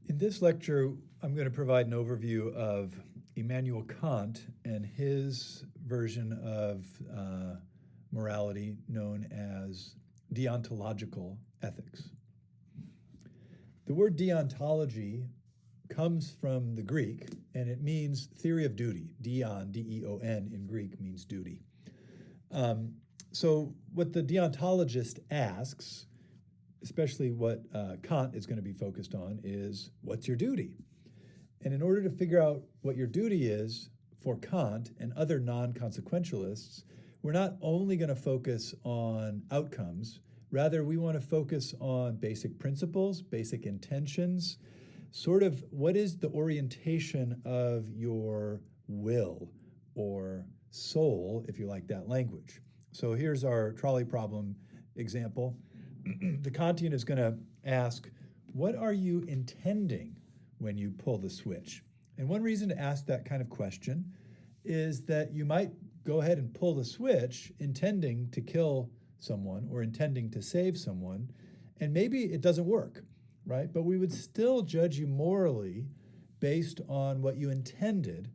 In this lecture, I'm going to provide an overview of Immanuel Kant and his version of morality known as deontological ethics. The word deontology comes from the Greek, and it means theory of duty. Deon, D-E-O-N, in Greek means duty. So what the deontologist asks, especially what Kant is going to be focused on, is what's your duty? And in order to figure out what your duty is for Kant and other non-consequentialists, we're not only going to focus on outcomes, rather we want to focus on basic principles, basic intentions, sort of what is the orientation of your will or soul, if you like that language. So here's our trolley problem example. The Kantian is going to ask, what are you intending when you pull the switch? And one reason to ask that kind of question is that you might go ahead and pull the switch intending to kill someone or intending to save someone, and maybe it doesn't work, right? But we would still judge you morally based on what you intended,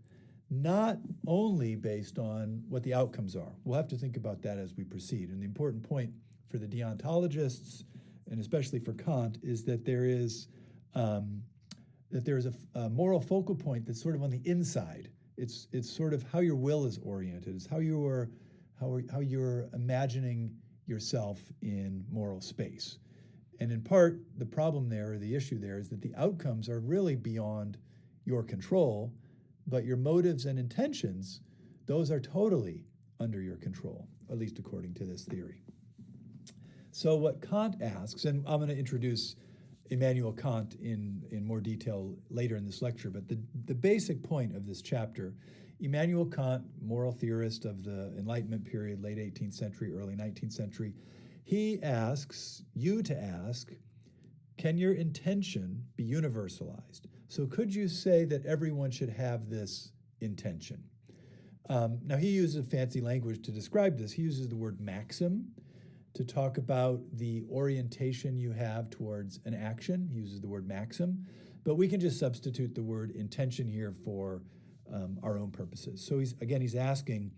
not only based on what the outcomes are. We'll have to think about that as we proceed. And the important point for the deontologists, and especially for Kant, is that there is a moral focal point that's sort of on the inside. It's sort of how your will is oriented. It's how you're imagining yourself in moral space. And in part, the problem there, or the issue there, is that the outcomes are really beyond your control, but your motives and intentions, those are totally under your control, at least according to this theory. So what Kant asks, and I'm going to introduce Immanuel Kant in more detail later in this lecture, but the basic point of this chapter, Immanuel Kant, moral theorist of the Enlightenment period, late 18th century, early 19th century, he asks you to ask, can your intention be universalized? So could you say that everyone should have this intention? Now he uses fancy language to describe this. He uses the word maxim to talk about the orientation you have towards an action. He uses the word maxim, but we can just substitute the word intention here for our own purposes. So he's asking,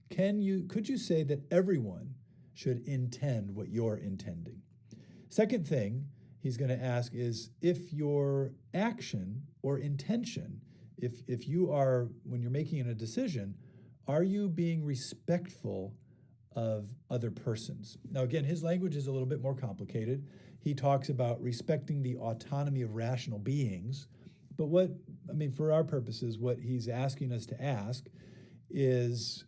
could you say that everyone should intend what you're intending? Second thing he's going to ask is if your action or intention, if you are, when you're making a decision, are you being respectful of other persons? Now, again, his language is a little bit more complicated. He talks about respecting the autonomy of rational beings. But for our purposes, what he's asking us to ask is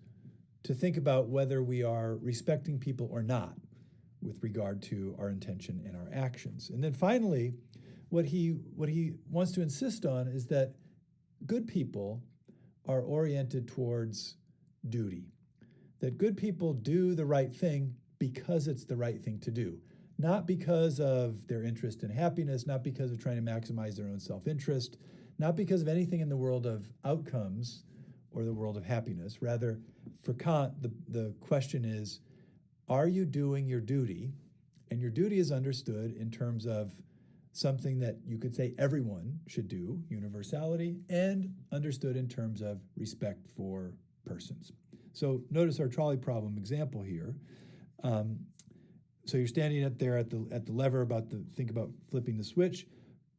to think about whether we are respecting people or not with regard to our intention and our actions. And then finally, what he wants to insist on is that good people are oriented towards duty. That good people do the right thing because it's the right thing to do, not because of their interest in happiness, not because of trying to maximize their own self-interest, not because of anything in the world of outcomes or the world of happiness. Rather, for Kant, the question is, are you doing your duty? And your duty is understood in terms of something that you could say everyone should do, universality, and understood in terms of respect for persons. So notice our trolley problem example here. So you're standing up there at the lever think about flipping the switch,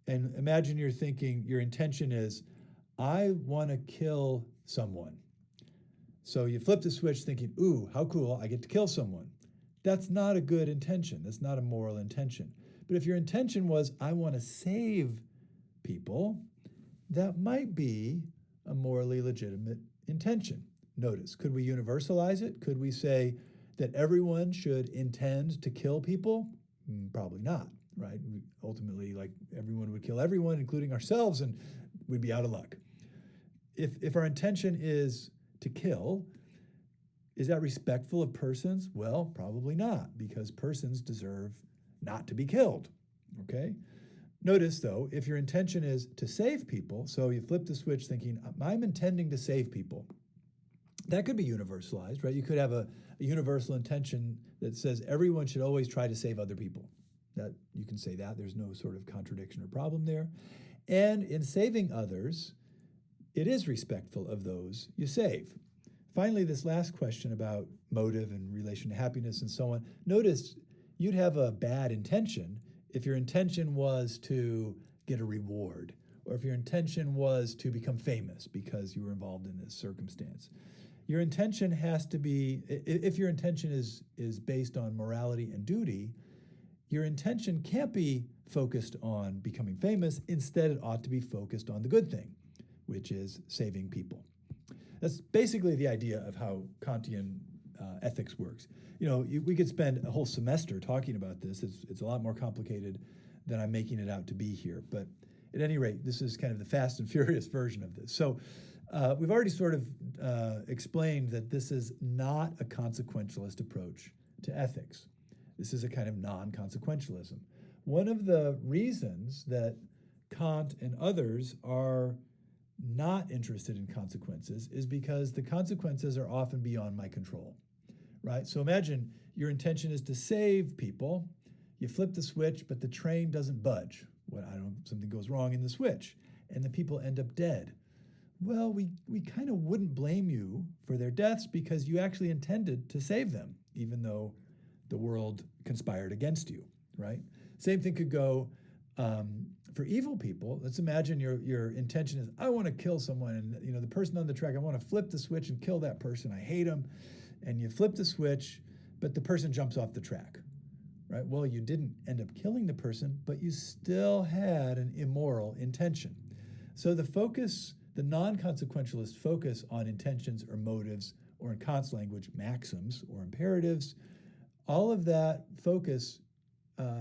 and imagine you're thinking, your intention is, I want to kill someone. So you flip the switch thinking, ooh, how cool, I get to kill someone. That's not a good intention. That's not a moral intention. But if your intention was, I want to save people, that might be a morally legitimate intention. Notice, could we universalize it? Could we say that everyone should intend to kill people? Probably not, right? Ultimately, like, everyone would kill everyone, including ourselves, and we'd be out of luck. If our intention is to kill, is that respectful of persons? Well, probably not, because persons deserve not to be killed, okay? Notice, though, if your intention is to save people, so you flip the switch thinking, I'm intending to save people, that could be universalized, right? You could have a universal intention that says everyone should always try to save other people. That you can say that. There's no sort of contradiction or problem there. And in saving others, it is respectful of those you save. Finally, this last question about motive and relation to happiness and so on. Notice you'd have a bad intention if your intention was to get a reward, or if your intention was to become famous because you were involved in this circumstance. Your intention has to be, if your intention is based on morality and duty, your intention can't be focused on becoming famous. Instead, it ought to be focused on the good thing, which is saving people. That's basically the idea of how Kantian ethics works. We could spend a whole semester talking about this. It's a lot more complicated than I'm making it out to be here. But at any rate, this is kind of the fast and furious version of this. So we've already sort of explained that this is not a consequentialist approach to ethics. This is a kind of non-consequentialism. One of the reasons that Kant and others are not interested in consequences is because the consequences are often beyond my control, right? So imagine your intention is to save people. You flip the switch, but the train doesn't budge. Something goes wrong in the switch, and the people end up dead. Well, we kind of wouldn't blame you for their deaths because you actually intended to save them, even though the world conspired against you, right? Same thing could go for evil people. Let's imagine your intention is, I want to kill someone, and the person on the track, I want to flip the switch and kill that person. I hate him. And you flip the switch, but the person jumps off the track, right? Well, you didn't end up killing the person, but you still had an immoral intention. So the non-consequentialist focus on intentions or motives, or in Kant's language, maxims or imperatives, all of that focus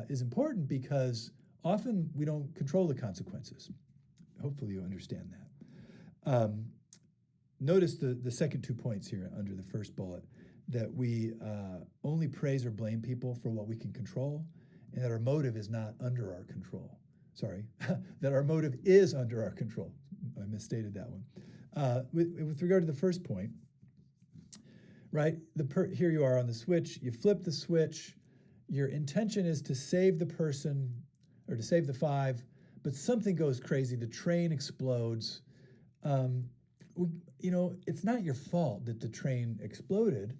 is important because often we don't control the consequences. Hopefully you understand that. Notice the second 2 points here under the first bullet, that we only praise or blame people for what we can control, and that our motive is not under our control. Sorry, that our motive is under our control. I misstated that one. With regard to the first point, right, here you are on the switch, you flip the switch, your intention is to save the person, or to save the five, but something goes crazy, the train explodes. It's not your fault that the train exploded.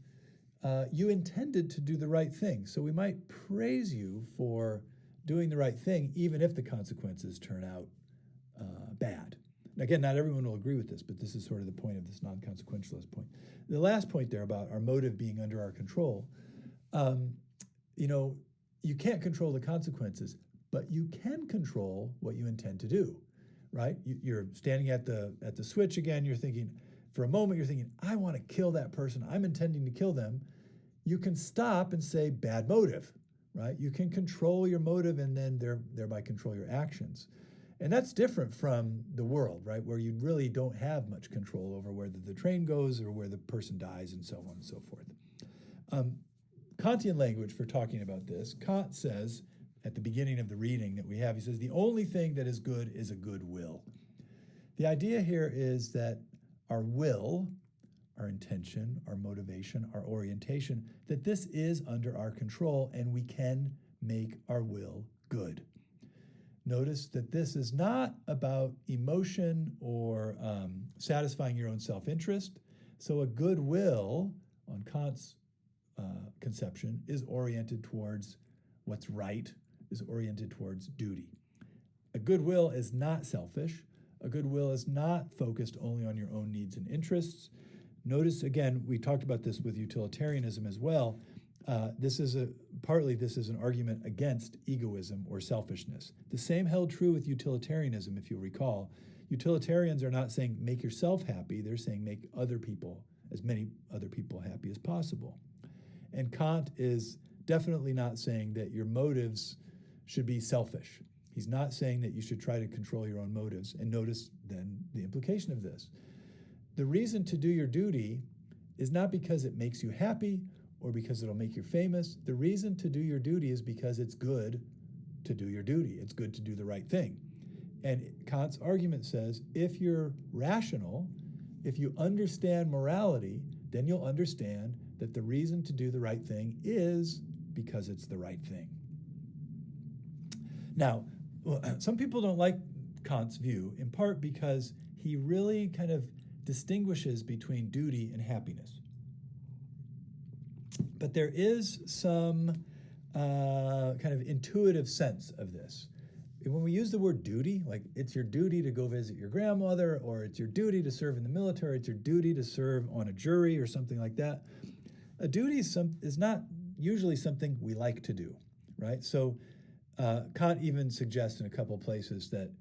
You intended to do the right thing. So we might praise you for doing the right thing, even if the consequences turn out bad. Again, not everyone will agree with this, but this is sort of the point of this non-consequentialist point. The last point there about our motive being under our control, you can't control the consequences, but you can control what you intend to do, right? You're standing at the switch again, you're thinking, for a moment, you're thinking, I want to kill that person, I'm intending to kill them. You can stop and say, bad motive, right? You can control your motive and then thereby control your actions. And that's different from the world, right? Where you really don't have much control over whether the train goes or where the person dies and so on and so forth. Kantian language for talking about this, Kant says at the beginning of the reading that we have, he says, the only thing that is good is a good will. The idea here is that our will, our intention, our motivation, our orientation, that this is under our control and we can make our will good. Notice that this is not about emotion or satisfying your own self-interest. So a good will, on Kant's conception, is oriented towards what's right, is oriented towards duty. A good will is not selfish. A good will is not focused only on your own needs and interests. Notice, again, we talked about this with utilitarianism as well. This is an argument against egoism or selfishness. The same held true with utilitarianism, if you'll recall. Utilitarians are not saying make yourself happy, they're saying make as many other people happy as possible. And Kant is definitely not saying that your motives should be selfish. He's not saying that you should try to control your own motives. And notice then the implication of this. The reason to do your duty is not because it makes you happy or because it'll make you famous. The reason to do your duty is because it's good to do your duty. It's good to do the right thing. And Kant's argument says, if you're rational, if you understand morality, then you'll understand that the reason to do the right thing is because it's the right thing. Now, some people don't like Kant's view, in part because he really kind of distinguishes between duty and happiness. But there is some kind of intuitive sense of this. When we use the word duty, like it's your duty to go visit your grandmother, or it's your duty to serve in the military, it's your duty to serve on a jury or something like that. A duty is not usually something we like to do, right? So Kant even suggests in a couple places that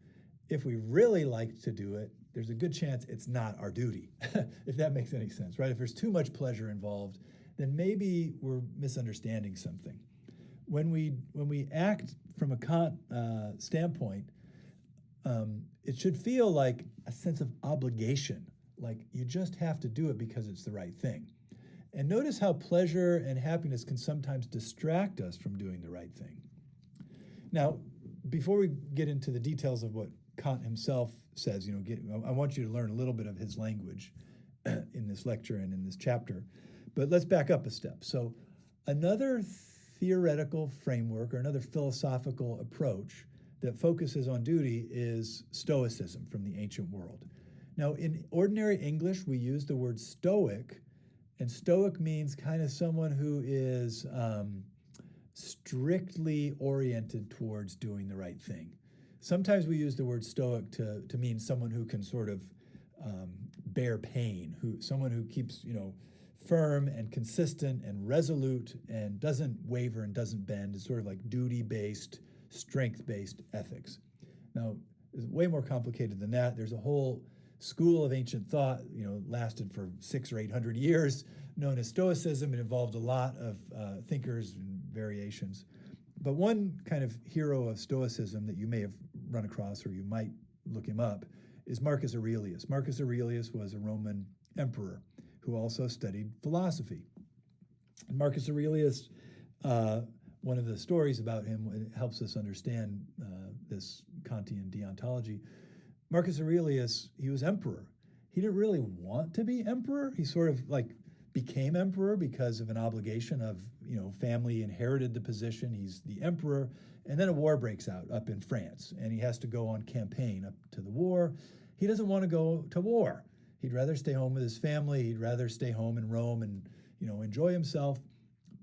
if we really like to do it, there's a good chance it's not our duty, if that makes any sense, right? If there's too much pleasure involved, then maybe we're misunderstanding something. When we act from a Kant standpoint, it should feel like a sense of obligation, like you just have to do it because it's the right thing. And notice how pleasure and happiness can sometimes distract us from doing the right thing. Now, before we get into the details of what Kant himself says, I want you to learn a little bit of his language in this lecture and in this chapter. But let's back up a step. So another theoretical framework or another philosophical approach that focuses on duty is Stoicism from the ancient world. Now, in ordinary English, we use the word stoic, and stoic means kind of someone who is strictly oriented towards doing the right thing. Sometimes we use the word stoic to mean someone who can sort of bear pain, someone who keeps, firm and consistent and resolute and doesn't waver and doesn't bend. It's sort of like duty-based, strength-based ethics. Now, it's way more complicated than that. There's a whole school of ancient thought, lasted for 600 or 800 years, known as Stoicism. It involved a lot of thinkers and variations. But one kind of hero of Stoicism that you may have run across, or you might look him up, is Marcus Aurelius. Marcus Aurelius was a Roman emperor who also studied philosophy. And Marcus Aurelius, one of the stories about him helps us understand this Kantian deontology. Marcus Aurelius, he was emperor. He didn't really want to be emperor. He sort of became emperor because of an obligation of, family inherited the position. He's the emperor. And then a war breaks out up in France, and he has to go on campaign up to the war. He doesn't want to go to war. He'd rather stay home with his family. He'd rather stay home in Rome and, enjoy himself.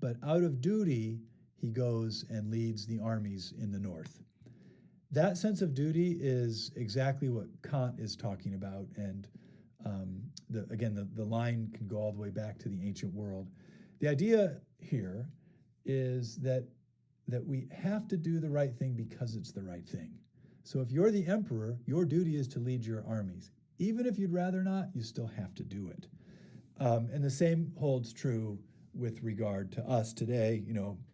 But out of duty, he goes and leads the armies in the north. That sense of duty is exactly what Kant is talking about. And the line can go all the way back to the ancient world. The idea here is that we have to do the right thing because it's the right thing. So if you're the emperor, your duty is to lead your armies. Even if you'd rather not, you still have to do it. And the same holds true with regard to us today.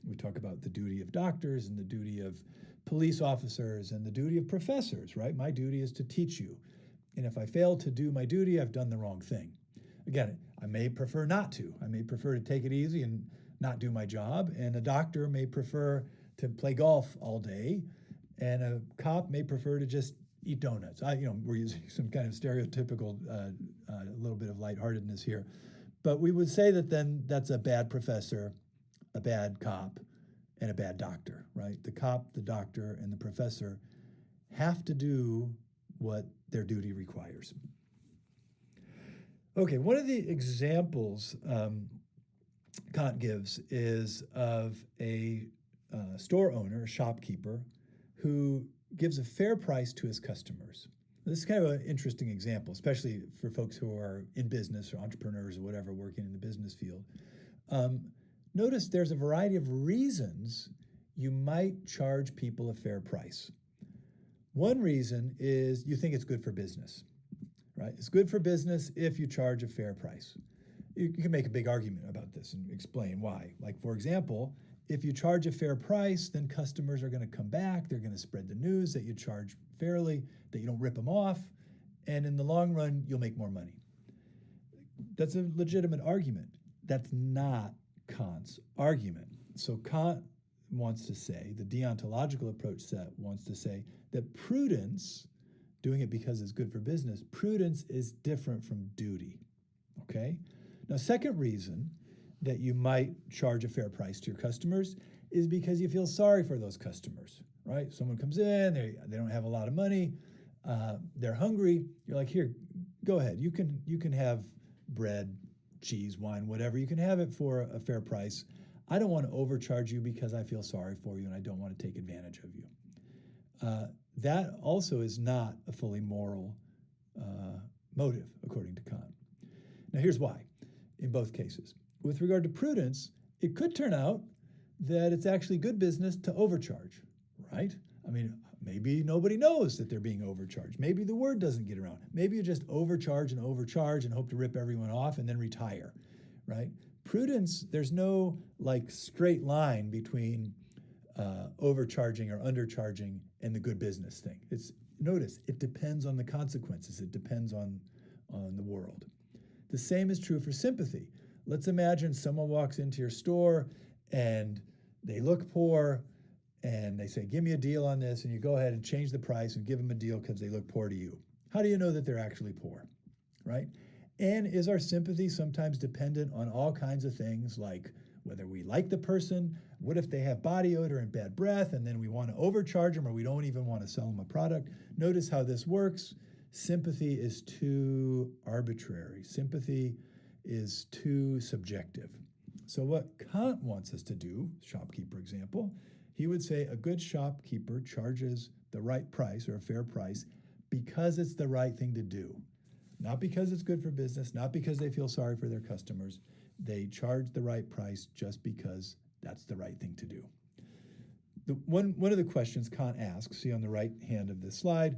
We talk about the duty of doctors and the duty of police officers and the duty of professors, right? My duty is to teach you. And if I fail to do my duty, I've done the wrong thing. Again, I may prefer not to. I may prefer to take it easy and not do my job. And a doctor may prefer to play golf all day. And a cop may prefer to just eat donuts. We're using some kind of stereotypical, a little bit of lightheartedness here. But we would say that then that's a bad professor, a bad cop, and a bad doctor, right? The cop, the doctor, and the professor have to do what their duty requires. Okay, one of the examples Kant gives is of a store owner, a shopkeeper, who gives a fair price to his customers. This is kind of an interesting example, especially for folks who are in business or entrepreneurs or whatever working in the business field. Notice there's a variety of reasons you might charge people a fair price. One reason is you think it's good for business, right? It's good for business if you charge a fair price. You can make a big argument about this and explain why. Like, for example, if you charge a fair price, then customers are going to come back. They're going to spread the news that you charge fairly, that you don't rip them off, and in the long run, you'll make more money. That's a legitimate argument. That's not Kant's argument. So Kant wants to say, the deontological approach set wants to say that prudence, doing it because it's good for business, prudence is different from duty, okay? Now, second reason that you might charge a fair price to your customers is because you feel sorry for those customers, right? Someone comes in, they don't have a lot of money, they're hungry. You're like, here, go ahead. You can have bread, cheese, wine, whatever. You can have it for a fair price. I don't want to overcharge you because I feel sorry for you and I don't want to take advantage of you. That also is not a fully moral motive, according to Kant. Now, here's why in both cases. With regard to prudence, it could turn out that it's actually good business to overcharge, right? I mean, maybe nobody knows that they're being overcharged. Maybe the word doesn't get around. Maybe you just overcharge and hope to rip everyone off and then retire, right? Prudence, there's no like straight line between overcharging or undercharging and the good business thing. Notice, it depends on the consequences. It depends on the world. The same is true for sympathy. Let's imagine someone walks into your store and they look poor and they say, give me a deal on this, and you go ahead and change the price and give them a deal because they look poor to you. How do you know that they're actually poor, right? And is our sympathy sometimes dependent on all kinds of things like whether we like the person, what if they have body odor and bad breath, and then we want to overcharge them or we don't even want to sell them a product? Notice how this works. Sympathy is too arbitrary. Sympathy is too subjective. So what Kant wants us to do, shopkeeper example, he would say a good shopkeeper charges the right price or a fair price because it's the right thing to do. Not because it's good for business, not because they feel sorry for their customers. They charge the right price just because that's the right thing to do. One of the questions Kant asks, see on the right hand of this slide,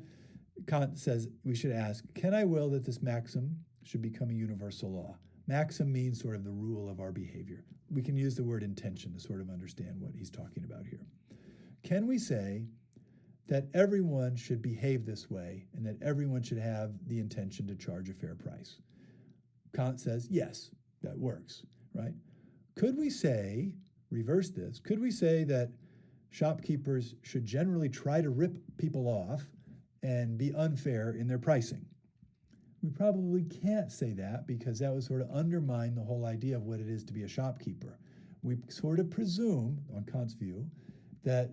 Kant says we should ask, can I will that this maxim should become a universal law? Maxim means sort of the rule of our behavior. We can use the word intention to sort of understand what he's talking about here. Can we say that everyone should behave this way and that everyone should have the intention to charge a fair price? Kant says, yes, that works, right? Could we say, reverse this, could we say that shopkeepers should generally try to rip people off and be unfair in their pricing? We probably can't say that because that would sort of undermine the whole idea of what it is to be a shopkeeper. We sort of presume, on Kant's view, that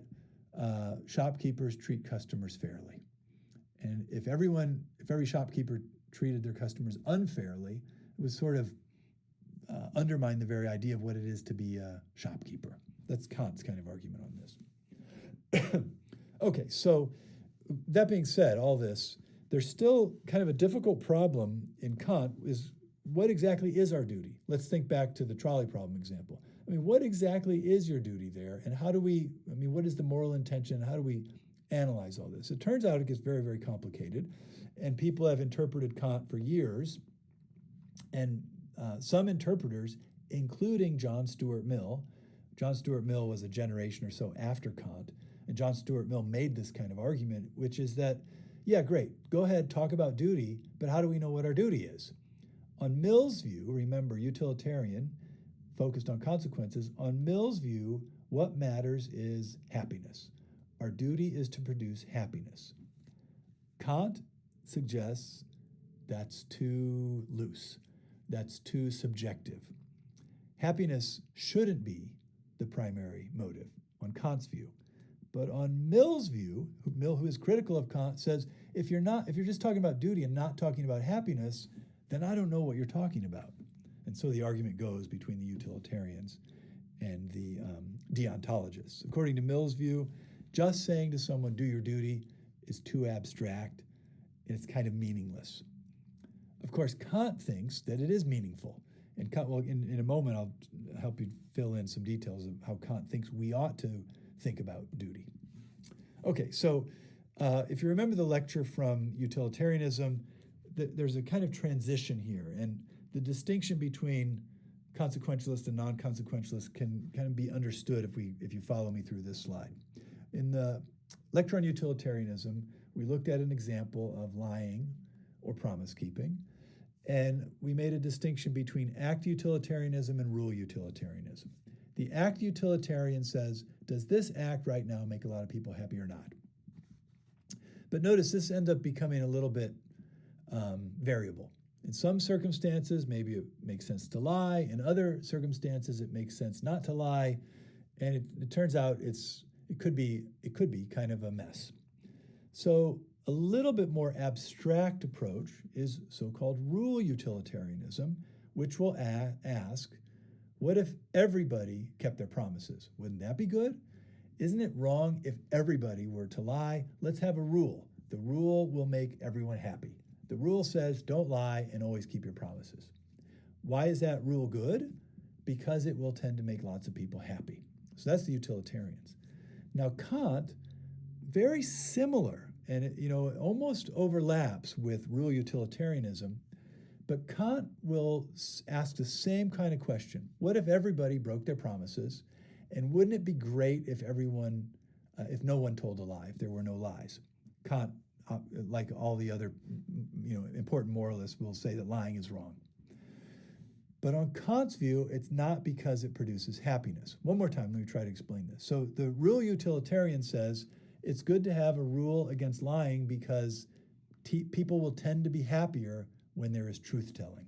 shopkeepers treat customers fairly. And if every shopkeeper treated their customers unfairly, it would sort of undermine the very idea of what it is to be a shopkeeper. That's Kant's kind of argument on this. Okay, so that being said, all this, there's still kind of a difficult problem in Kant is what exactly is our duty? Let's think back to the trolley problem example. I mean, what exactly is your duty there? And what is the moral intention? How do we analyze all this? It turns out it gets very, very complicated. And people have interpreted Kant for years. And some interpreters, including John Stuart Mill was a generation or so after Kant. And John Stuart Mill made this kind of argument, which is that, yeah, great, go ahead, talk about duty, but how do we know what our duty is? On Mill's view, remember, utilitarian, focused on consequences, on Mill's view, what matters is happiness. Our duty is to produce happiness. Kant suggests that's too loose. That's too subjective. Happiness shouldn't be the primary motive on Kant's view. But on Mill's view, Mill, who is critical of Kant, says if you're just talking about duty and not talking about happiness, then I don't know what you're talking about. And so the argument goes between the utilitarians and the deontologists. According to Mill's view, just saying to someone, do your duty, is too abstract, and it's kind of meaningless. Of course, Kant thinks that it is meaningful. And Kant, well, in a moment, I'll help you fill in some details of how Kant thinks we ought to think about duty. Okay, so if you remember the lecture from utilitarianism, there's a kind of transition here, and the distinction between consequentialist and non-consequentialist can kind of be understood if you follow me through this slide. In the lecture on utilitarianism, we looked at an example of lying or promise keeping, and we made a distinction between act utilitarianism and rule utilitarianism. The act utilitarian says, does this act right now make a lot of people happy or not? But notice this ends up becoming a little bit variable. In some circumstances, maybe it makes sense to lie. In other circumstances, it makes sense not to lie. And it turns out it could be kind of a mess. So A little bit more abstract approach is so-called rule utilitarianism, which will ask, what if everybody kept their promises? Wouldn't that be good? Isn't it wrong if everybody were to lie? Let's have a rule. The rule will make everyone happy. The rule says don't lie and always keep your promises. Why is that rule good? Because it will tend to make lots of people happy. So that's the utilitarians. Now Kant, very similar, and it almost overlaps with rule utilitarianism, but Kant will ask the same kind of question. What if everybody broke their promises? And wouldn't it be great if if no one told a lie, if there were no lies? Kant, like all the other important moralists, will say that lying is wrong. But on Kant's view, it's not because it produces happiness. One more time, let me try to explain this. So the rule utilitarian says it's good to have a rule against lying because people will tend to be happier when there is truth-telling.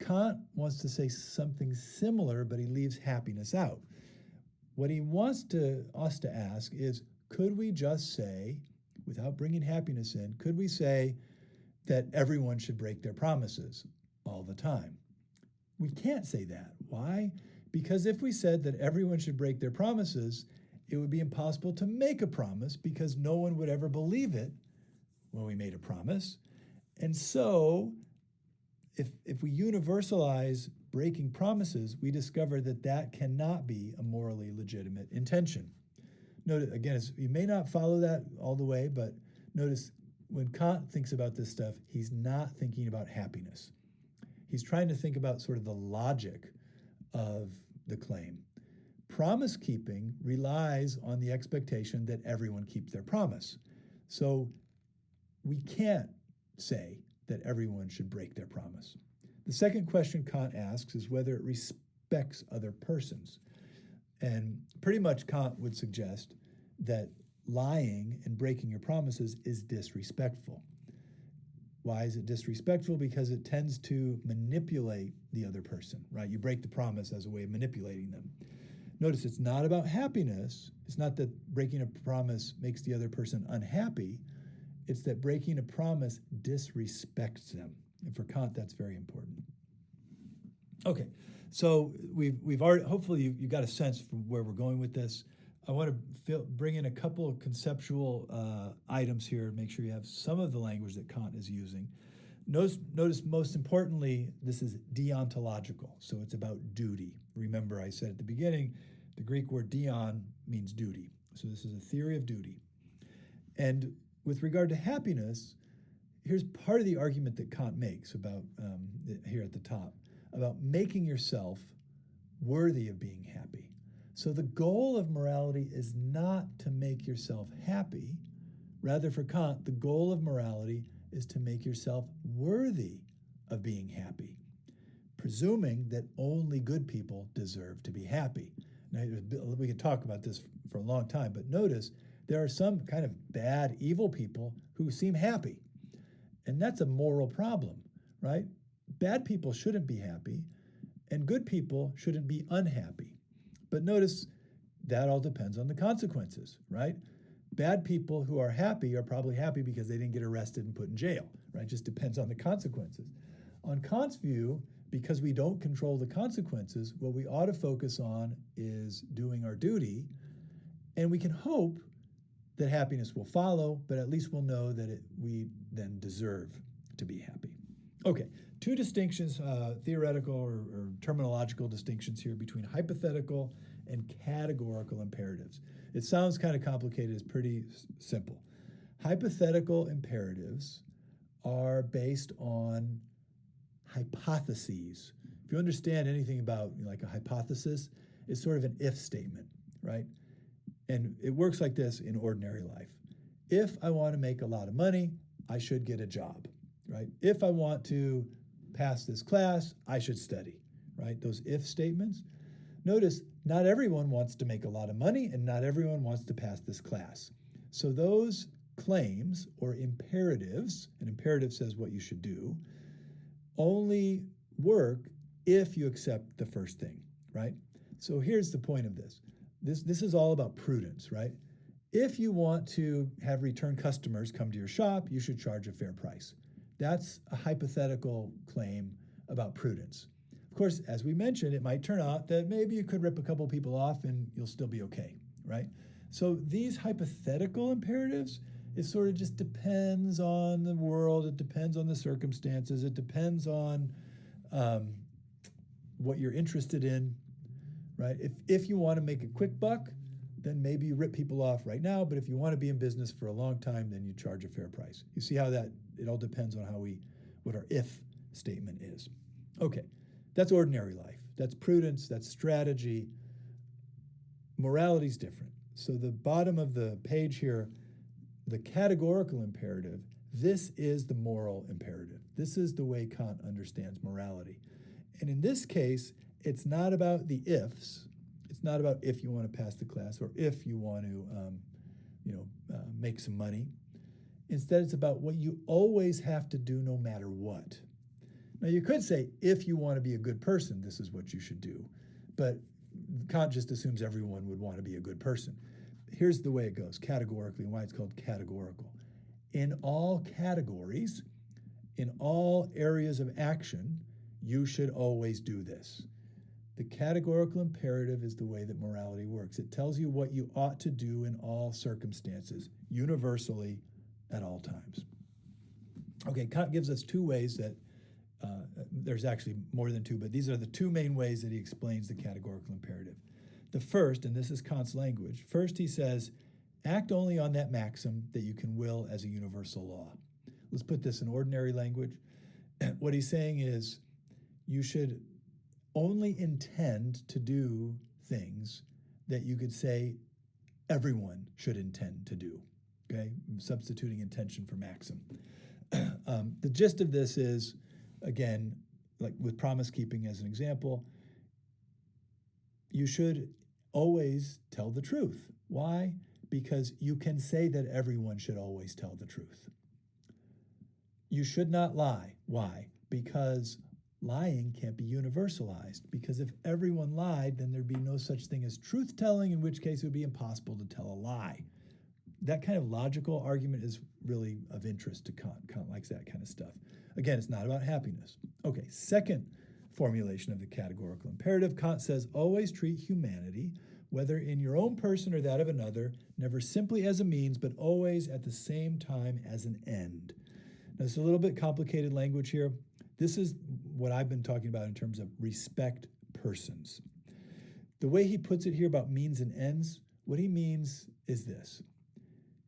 Kant wants to say something similar, but he leaves happiness out. What he wants us to ask is, could we just say, without bringing happiness in, could we say that everyone should break their promises all the time? We can't say that. Why? Because if we said that everyone should break their promises, it would be impossible to make a promise because no one would ever believe it when we made a promise. And so, if we universalize breaking promises, we discover that that cannot be a morally legitimate intention. Notice, again, you may not follow that all the way, but notice when Kant thinks about this stuff, he's not thinking about happiness. He's trying to think about sort of the logic of the claim. Promise keeping relies on the expectation that everyone keeps their promise. So we can't say that everyone should break their promise. The second question Kant asks is whether it respects other persons. And pretty much Kant would suggest that lying and breaking your promises is disrespectful. Why is it disrespectful? Because it tends to manipulate the other person, right? You break the promise as a way of manipulating them. Notice it's not about happiness. It's not that breaking a promise makes the other person unhappy. It's that breaking a promise disrespects them. And for Kant, that's very important. Okay, so we've already, hopefully you got a sense from where we're going with this. I want to bring in a couple of conceptual items here, make sure you have some of the language that Kant is using. Notice most importantly, this is deontological, so it's about duty. Remember, I said at the beginning, the Greek word deon means duty. So this is a theory of duty. And with regard to happiness, here's part of the argument that Kant makes about, here at the top, about making yourself worthy of being happy. So the goal of morality is not to make yourself happy. Rather, for Kant, the goal of morality is to make yourself worthy of being happy, presuming that only good people deserve to be happy. Now, we could talk about this for a long time, but notice there are some kind of bad, evil people who seem happy. And that's a moral problem, right? Bad people shouldn't be happy, and good people shouldn't be unhappy. But notice that all depends on the consequences, right? Bad people who are happy are probably happy because they didn't get arrested and put in jail, right? It just depends on the consequences. On Kant's view, because we don't control the consequences, what we ought to focus on is doing our duty, and we can hope that happiness will follow, but at least we'll know that we then deserve to be happy. Okay, two distinctions, theoretical or terminological distinctions here between hypothetical and categorical imperatives. It sounds kind of complicated, it's pretty simple. Hypothetical imperatives are based on hypotheses. If you understand anything about like a hypothesis, it's sort of an if statement, right? And it works like this in ordinary life. If I want to make a lot of money, I should get a job, right? If I want to pass this class, I should study, right? Those if statements. Notice, not everyone wants to make a lot of money and not everyone wants to pass this class. So those claims or imperatives, an imperative says what you should do, only work if you accept the first thing, right? So here's the point of this. This is all about prudence, right? if you want to have return customers come to your shop, you should charge a fair price. That's a hypothetical claim about prudence. Of course, as we mentioned, it might turn out that maybe you could rip a couple people off and you'll still be okay, right? So these hypothetical imperatives, it sort of just depends on the world, it depends on the circumstances, it depends on what you're interested in, right? If you want to make a quick buck, then maybe you rip people off right now, but if you want to be in business for a long time, then you charge a fair price. You see how that, it all depends on what our if statement is. Okay, that's ordinary life. That's prudence, that's strategy. Morality's different. So the bottom of the page here, the categorical imperative, this is the moral imperative. This is the way Kant understands morality. And in this case, it's not about the ifs. It's not about if you want to pass the class or if you want to, make some money. Instead, it's about what you always have to do no matter what. Now, you could say, if you want to be a good person, this is what you should do. But Kant just assumes everyone would want to be a good person. Here's the way it goes, categorically, and why it's called categorical. In all categories, in all areas of action, you should always do this. The categorical imperative is the way that morality works. It tells you what you ought to do in all circumstances, universally, at all times. Okay, Kant gives us two ways that, there's actually more than two, but these are the two main ways that he explains the categorical imperative. The first, and this is Kant's language, first he says, act only on that maxim that you can will as a universal law. Let's put this in ordinary language. What he's saying is, you should only intend to do things that you could say everyone should intend to do, okay? I'm substituting intention for maxim. The gist of this is, again, like with promise keeping as an example, you should always tell the truth. Why? Because you can say that everyone should always tell the truth. You should not lie. Why? Because lying can't be universalized, because if everyone lied, then there'd be no such thing as truth-telling, in which case it would be impossible to tell a lie. That kind of logical argument is really of interest to Kant. Kant likes that kind of stuff. Again, it's not about happiness. Okay, second formulation of the categorical imperative, Kant says, always treat humanity, whether in your own person or that of another, never simply as a means, but always at the same time as an end. Now, it's a little bit complicated language here. This is what I've been talking about in terms of respect persons. The way he puts it here about means and ends, what he means is this.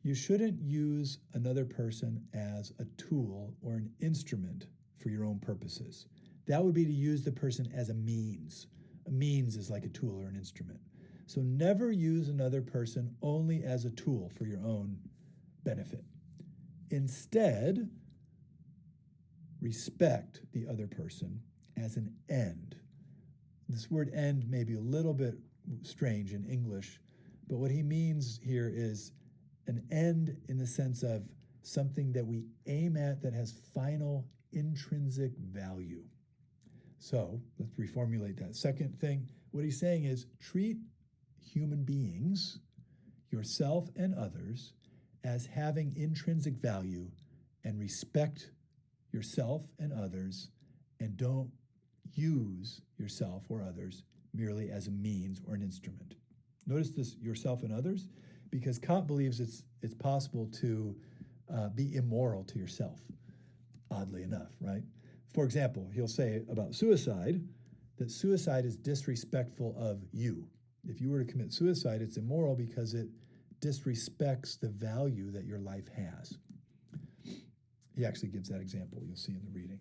You shouldn't use another person as a tool or an instrument for your own purposes. That would be to use the person as a means. A means is like a tool or an instrument. So never use another person only as a tool for your own benefit. Instead, respect the other person as an end. This word end may be a little bit strange in English, but what he means here is an end in the sense of something that we aim at that has final intrinsic value. So let's reformulate that. Second thing, what he's saying is treat human beings, yourself and others, as having intrinsic value, and respect yourself and others, and don't use yourself or others merely as a means or an instrument. Notice this, yourself and others, because Kant believes it's possible to be immoral to yourself, oddly enough, right? For example, he'll say about suicide that suicide is disrespectful of you. If you were to commit suicide, it's immoral because it disrespects the value that your life has. He actually gives that example, you'll see in the reading.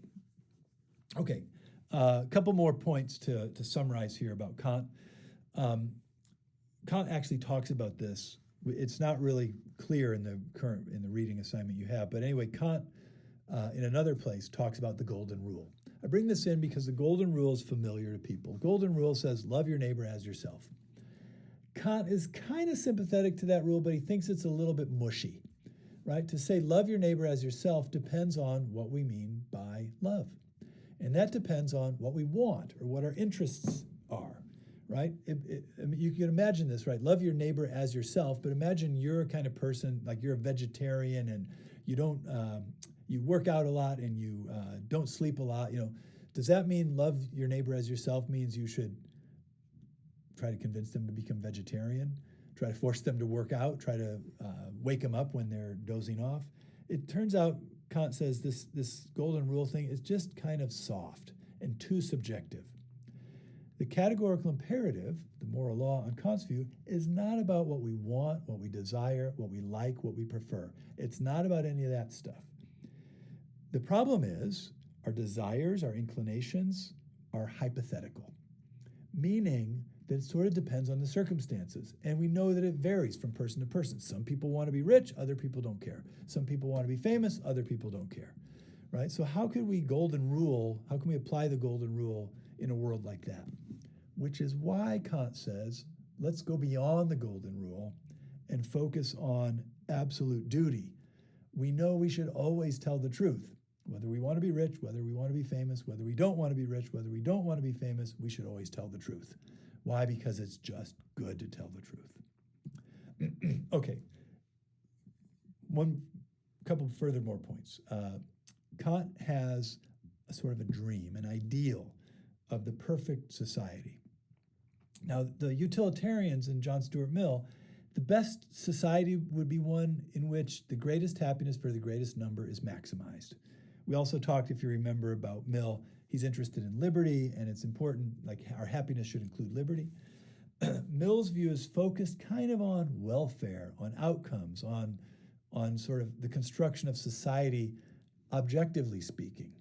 Okay, a couple more points to summarize here about Kant. Kant actually talks about this. It's not really clear in the reading assignment you have, but anyway, Kant in another place talks about the golden rule. I bring this in because the golden rule is familiar to people. The golden rule says, love your neighbor as yourself. Kant is kind of sympathetic to that rule, but he thinks it's a little bit mushy, right? To say love your neighbor as yourself depends on what we mean by love. And that depends on what we want or what our interests are, right? I mean, you can imagine this, right? Love your neighbor as yourself, but imagine you're a kind of person, like you're a vegetarian and you don't, you work out a lot and you don't sleep a lot. Does that mean love your neighbor as yourself means you should try to convince them to become vegetarian, try to force them to work out, try to wake them up when they're dozing off? It turns out Kant says this golden rule thing is just kind of soft and too subjective. The categorical imperative, the moral law on Kant's view, is not about what we want, what we desire, what we like, what we prefer. It's not about any of that stuff. The problem is our desires, our inclinations are hypothetical, meaning that it sort of depends on the circumstances. And we know that it varies from person to person. Some people want to be rich, other people don't care. Some people want to be famous, other people don't care, right? So how can we apply the golden rule in a world like that? Which is why Kant says, let's go beyond the golden rule and focus on absolute duty. We know we should always tell the truth. Whether we want to be rich, whether we want to be famous, whether we don't want to be rich, whether we don't want to be famous, we should always tell the truth. Why? Because it's just good to tell the truth. Okay, couple furthermore points. Kant has a sort of a dream, an ideal of the perfect society. Now, the utilitarians in John Stuart Mill, the best society would be one in which the greatest happiness for the greatest number is maximized. We also talked, if you remember, about Mill. He's interested in liberty, and it's important, like our happiness should include liberty. Mill's view is focused kind of on welfare, on outcomes, on sort of the construction of society, objectively speaking,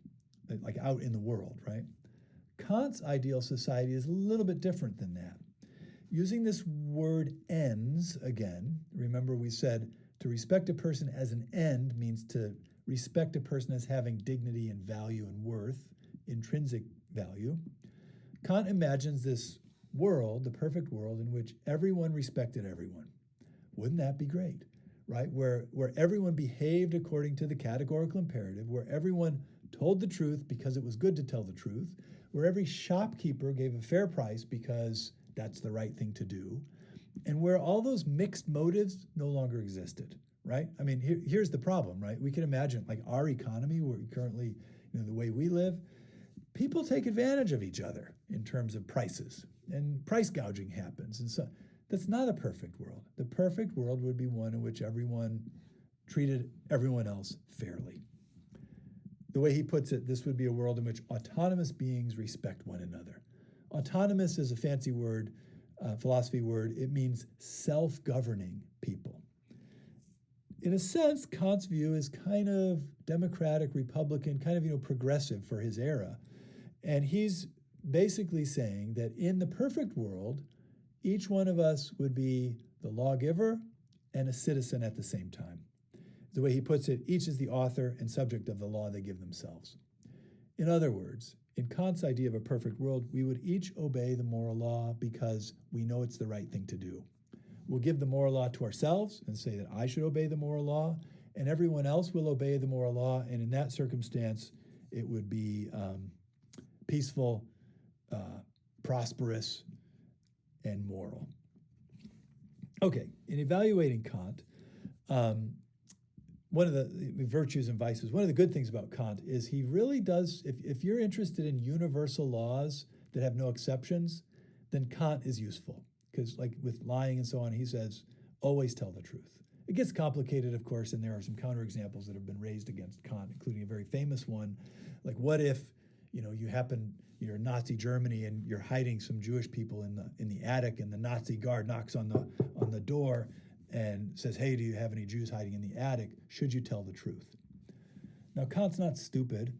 like out in the world, right? Kant's ideal society is a little bit different than that. Using this word ends again, remember we said to respect a person as an end means to respect a person as having dignity and value and worth, intrinsic value. Kant imagines this world, the perfect world, in which everyone respected everyone. Wouldn't that be great, right? Where everyone behaved according to the categorical imperative, where everyone told the truth because it was good to tell the truth, where every shopkeeper gave a fair price because that's the right thing to do, and where all those mixed motives no longer existed, right? I mean, here's the problem, right? We can imagine, like our economy, where we currently, the way we live, people take advantage of each other in terms of prices, and price gouging happens. And so that's not a perfect world. The perfect world would be one in which everyone treated everyone else fairly. The way he puts it, this would be a world in which autonomous beings respect one another. Autonomous is a fancy word, philosophy word. It means self-governing people. In a sense, Kant's view is kind of democratic, Republican, kind of progressive for his era. And he's basically saying that in the perfect world, each one of us would be the lawgiver and a citizen at the same time. The way he puts it, each is the author and subject of the law they give themselves. In other words, in Kant's idea of a perfect world, we would each obey the moral law because we know it's the right thing to do. We'll give the moral law to ourselves and say that I should obey the moral law, and everyone else will obey the moral law, and in that circumstance, it would be peaceful, prosperous, and moral. Okay, in evaluating Kant, one of the virtues and vices, one of the good things about Kant is he really does, if you're interested in universal laws that have no exceptions, then Kant is useful. Because like with lying and so on, he says, always tell the truth. It gets complicated, of course, and there are some counterexamples that have been raised against Kant, including a very famous one. Like, what if, you're in Nazi Germany and you're hiding some Jewish people in the attic, and the Nazi guard knocks on the door and says, hey, do you have any Jews hiding in the attic? Should you tell the truth? Now, Kant's not stupid.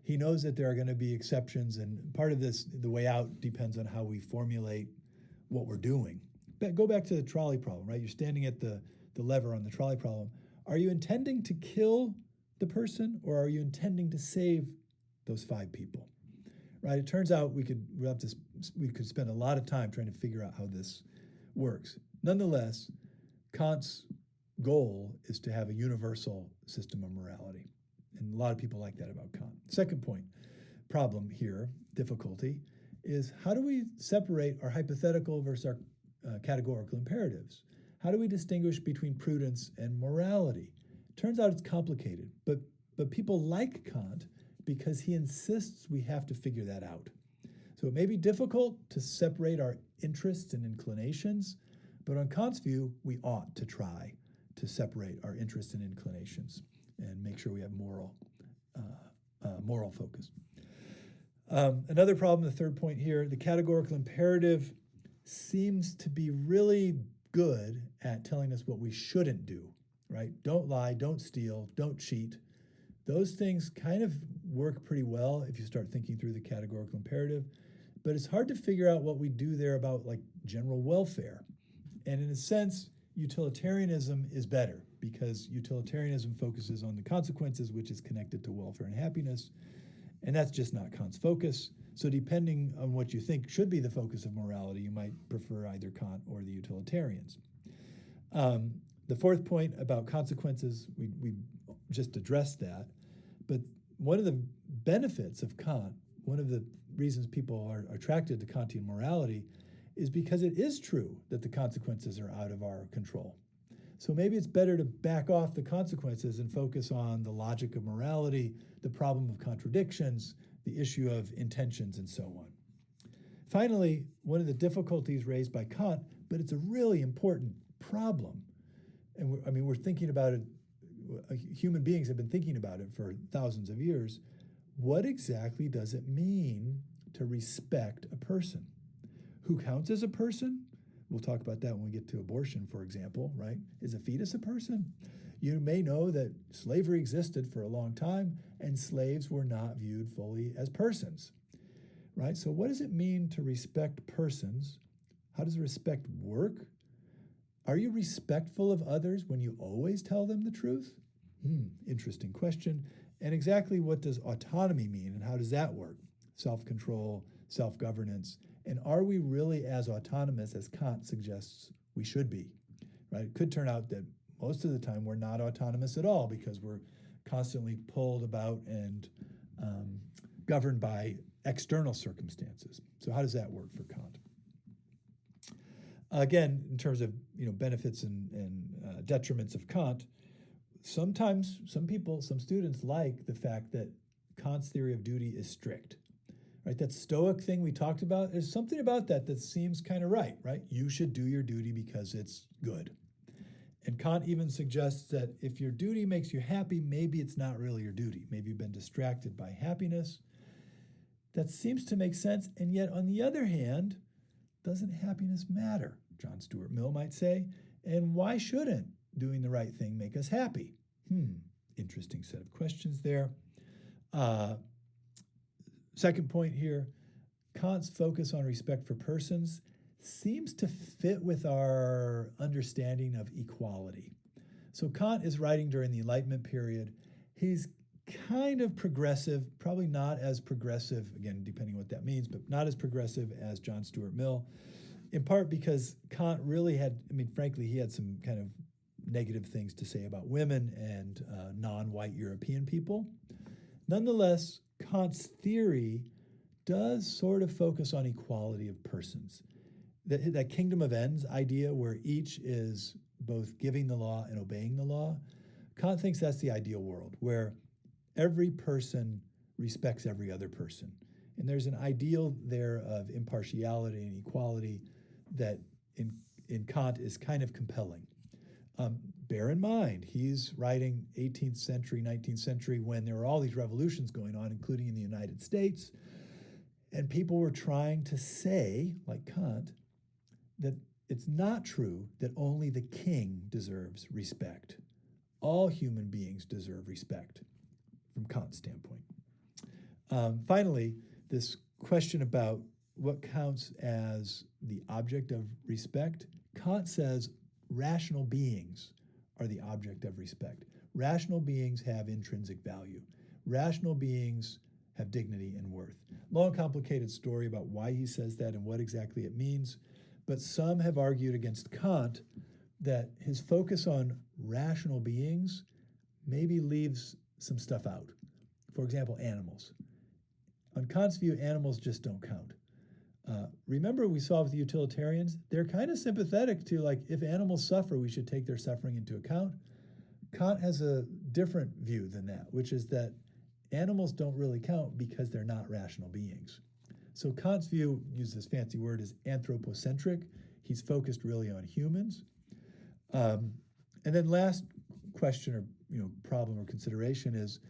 He knows that there are going to be exceptions, and part of this, the way out, depends on how we formulate what we're doing. But go back to the trolley problem, right? You're standing at the lever on the trolley problem. Are you intending to kill the person, or are you intending to save those 5 people? Right? It turns out we could spend a lot of time trying to figure out how this works. Nonetheless, Kant's goal is to have a universal system of morality. And a lot of people like that about Kant. Second point, problem here, difficulty, is how do we separate our hypothetical versus our categorical imperatives? How do we distinguish between prudence and morality? Turns out it's complicated, but people like Kant because he insists we have to figure that out. So it may be difficult to separate our interests and inclinations, but on Kant's view, we ought to try to separate our interests and inclinations and make sure we have moral focus. Another problem, the third point here, the categorical imperative seems to be really good at telling us what we shouldn't do, right? Don't lie, don't steal, don't cheat. Those things kind of work pretty well if you start thinking through the categorical imperative, but it's hard to figure out what we do there about like general welfare. And in a sense, utilitarianism is better because utilitarianism focuses on the consequences, which is connected to welfare and happiness. And that's just not Kant's focus. So depending on what you think should be the focus of morality, you might prefer either Kant or the utilitarians. The fourth point about consequences, we just addressed that. But one of the benefits of Kant, one of the reasons people are attracted to Kantian morality is because it is true that the consequences are out of our control. So maybe it's better to back off the consequences and focus on the logic of morality, the problem of contradictions, the issue of intentions, and so on. Finally, one of the difficulties raised by Kant, but it's a really important problem, and we're thinking about it, human beings have been thinking about it for thousands of years. What exactly does it mean to respect a person? Who counts as a person? We'll talk about that when we get to abortion, for example, right? Is a fetus a person? You may know that slavery existed for a long time and slaves were not viewed fully as persons, right? So what does it mean to respect persons? How does respect work? Are you respectful of others when you always tell them the truth? Interesting question. And exactly what does autonomy mean and how does that work? Self-control, self-governance. And are we really as autonomous as Kant suggests we should be, right? It could turn out that most of the time we're not autonomous at all because we're constantly pulled about and governed by external circumstances. So how does that work for Kant? Again, in terms of benefits and detriments of Kant, sometimes some students like the fact that Kant's theory of duty is strict. Right, that Stoic thing we talked about, there's something about that seems kind of right? You should do your duty because it's good. And Kant even suggests that if your duty makes you happy, maybe it's not really your duty. Maybe you've been distracted by happiness. That seems to make sense, and yet on the other hand, doesn't happiness matter? John Stuart Mill might say, and why shouldn't doing the right thing make us happy? Interesting set of questions there. Second point here, Kant's focus on respect for persons seems to fit with our understanding of equality. So Kant is writing during the Enlightenment period. He's kind of progressive, probably not as progressive, again, depending on what that means, but not as progressive as John Stuart Mill, in part because Kant really had, frankly, he had some kind of negative things to say about women and non-white European people. Nonetheless, Kant's theory does sort of focus on equality of persons. That kingdom of ends idea where each is both giving the law and obeying the law, Kant thinks that's the ideal world, where every person respects every other person. And there's an ideal there of impartiality and equality that in Kant is kind of compelling. Bear in mind, he's writing 18th century, 19th century, when there were all these revolutions going on, including in the United States, and people were trying to say, like Kant, that it's not true that only the king deserves respect. All human beings deserve respect, from Kant's standpoint. Finally, this question about what counts as the object of respect, Kant says rational beings are the object of respect. Rational beings have intrinsic value. Rational beings have dignity and worth. Long, complicated story about why he says that and what exactly it means, but some have argued against Kant that his focus on rational beings maybe leaves some stuff out. For example, animals. On Kant's view, animals just don't count. Remember we saw with the utilitarians, they're kind of sympathetic to like, if animals suffer, we should take their suffering into account. Kant has a different view than that, which is that animals don't really count because they're not rational beings. So Kant's view, use this fancy word, is anthropocentric. He's focused really on humans. And then last question or problem or consideration is,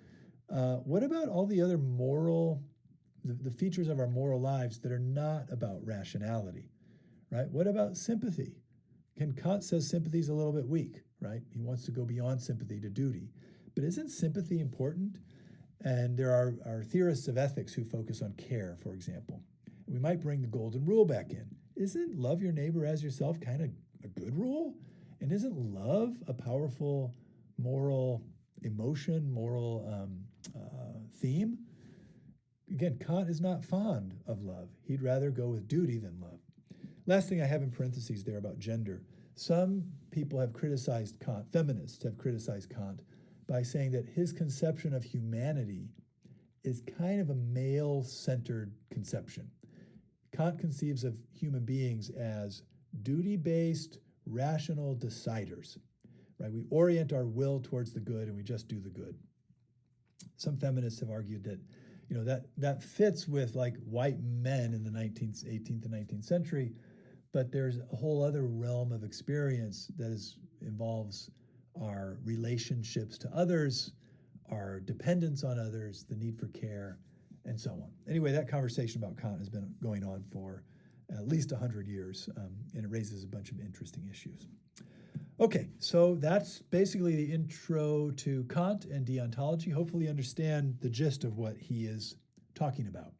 what about all the other the features of our moral lives that are not about rationality, right? What about sympathy? Kant says sympathy is a little bit weak, right? He wants to go beyond sympathy to duty. But isn't sympathy important? And there are theorists of ethics who focus on care, for example. We might bring the golden rule back in. Isn't love your neighbor as yourself kind of a good rule? And isn't love a powerful moral emotion, moral theme? Again, Kant is not fond of love. He'd rather go with duty than love. Last thing I have in parentheses there about gender. Some people have criticized Kant, feminists have criticized Kant, by saying that his conception of humanity is kind of a male-centered conception. Kant conceives of human beings as duty-based, rational deciders, right? We orient our will towards the good and we just do the good. Some feminists have argued that that fits with like white men in the 18th and 19th century, but there's a whole other realm of experience that involves our relationships to others, our dependence on others, the need for care, and so on. Anyway, that conversation about Kant has been going on for at least 100 years, and it raises a bunch of interesting issues. Okay, so that's basically the intro to Kant and deontology. Hopefully you understand the gist of what he is talking about.